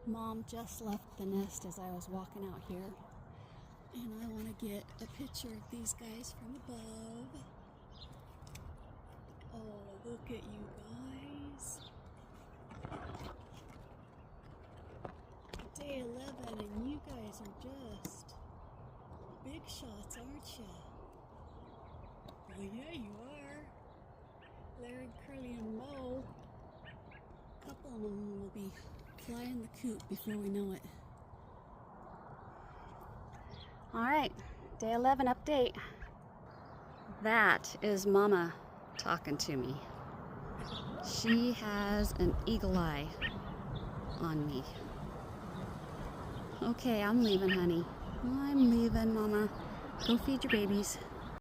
Mom just left the nest as I was walking out here, and I want to get a picture of these guys from above. Oh, look at you guys. Day 11, and you guys are just big shots, aren't you? Oh yeah, you are. Larry, Curly, and Mo. A couple of them will be flying the coop before we know it. All right, day 11 update. That is Mama talking to me. She has an eagle eye on me. Okay, I'm leaving, honey. I'm leaving, Mama. Go feed your babies.